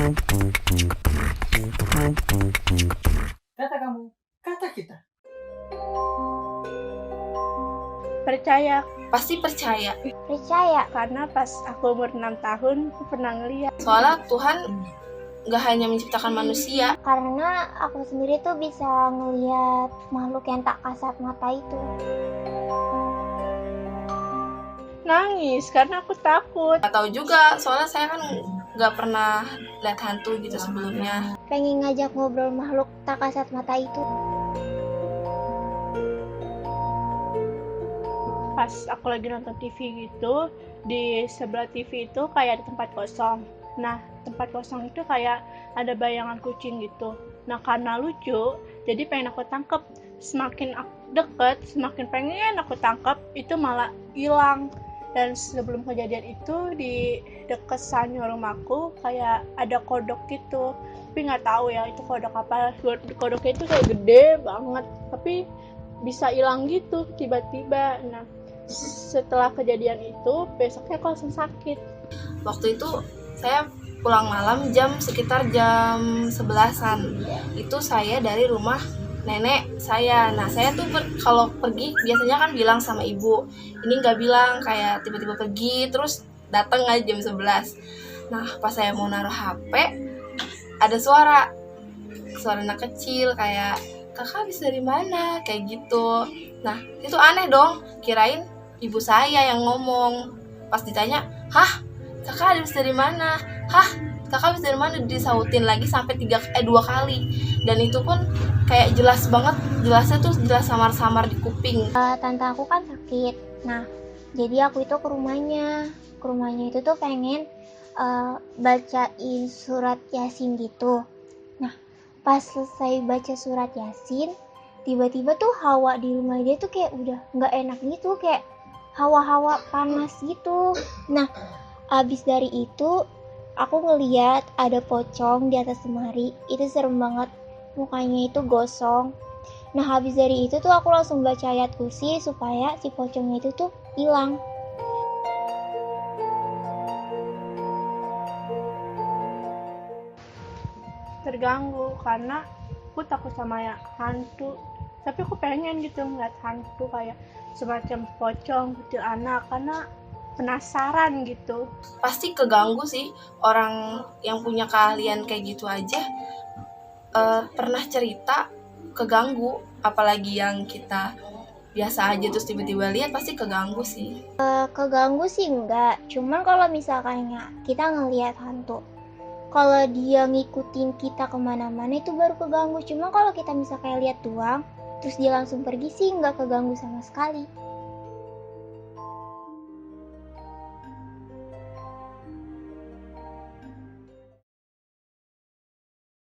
Kata kamu, kata kita. Percaya, Pasti percaya. Percaya. karena pas aku umur 6 tahun aku pernah ngeliat. Soalnya Tuhan gak hanya menciptakan manusia. Karena aku sendiri tuh bisa ngeliat makhluk yang tak kasat mata itu. Nangis karena aku takut. Gak tahu juga, soalnya saya kan gak pernah lihat hantu gitu sebelumnya. Pengen ngajak ngobrol makhluk tak kasat mata itu. Pas aku lagi nonton TV gitu, di sebelah TV itu kayak ada tempat kosong. Nah, tempat kosong itu kayak ada bayangan kucing gitu. Nah, karena lucu, jadi pengen aku tangkep. Semakin aku deket, semakin pengen aku tangkep, itu malah hilang. Dan sebelum kejadian itu, di deket sanyo rumahku kayak ada kodok gitu. Tapi nggak tahu ya itu kodok apa. Kodoknya itu kayak gede banget, tapi bisa hilang gitu tiba-tiba. Nah, setelah kejadian itu besoknya aku langsung sakit. Waktu itu saya pulang malam sekitar jam 11-an. Itu saya dari rumah nenek saya. Nah, saya tuh kalau pergi biasanya kan bilang sama ibu. Ini nggak bilang, kayak tiba-tiba pergi terus datang aja jam 11. Nah, pas saya mau naruh HP, ada suara anak kecil kayak, "Kakak habis dari mana?" Kayak gitu. Nah, itu aneh dong, kirain ibu saya yang ngomong. Pas ditanya, "Hah? Kakak habis dari mana? Hah? Kakak habis dari mana?" Disautin lagi sampai 2 kali. Dan itu pun kayak jelas banget, jelasnya tuh jelas samar-samar di kuping. Tante aku kan sakit. Nah, jadi aku itu ke rumahnya. Ke rumahnya itu tuh pengen bacain surat Yasin gitu. Nah, pas selesai baca surat Yasin, tiba-tiba tuh hawa di rumah dia tuh kayak udah nggak enak gitu, kayak hawa-hawa panas gitu. Nah, abis dari itu aku ngeliat ada pocong di atas lemari. Itu serem banget, mukanya itu gosong. Nah, habis dari itu tuh aku langsung baca ayat kursi supaya si pocongnya itu tuh hilang. Terganggu karena aku takut sama ya hantu, tapi aku pengen gitu ngeliat hantu kayak semacam pocong kecil anak, karena penasaran gitu. Pasti keganggu sih, orang yang punya keahlian kayak gitu aja pernah cerita keganggu, apalagi yang kita biasa aja terus tiba-tiba lihat, pasti keganggu sih. Keganggu sih enggak, cuman kalau misalkan kita ngelihat hantu, kalau dia ngikutin kita kemana-mana itu baru keganggu. Cuma kalau kita misalkan lihat doang terus dia langsung pergi sih nggak keganggu sama sekali.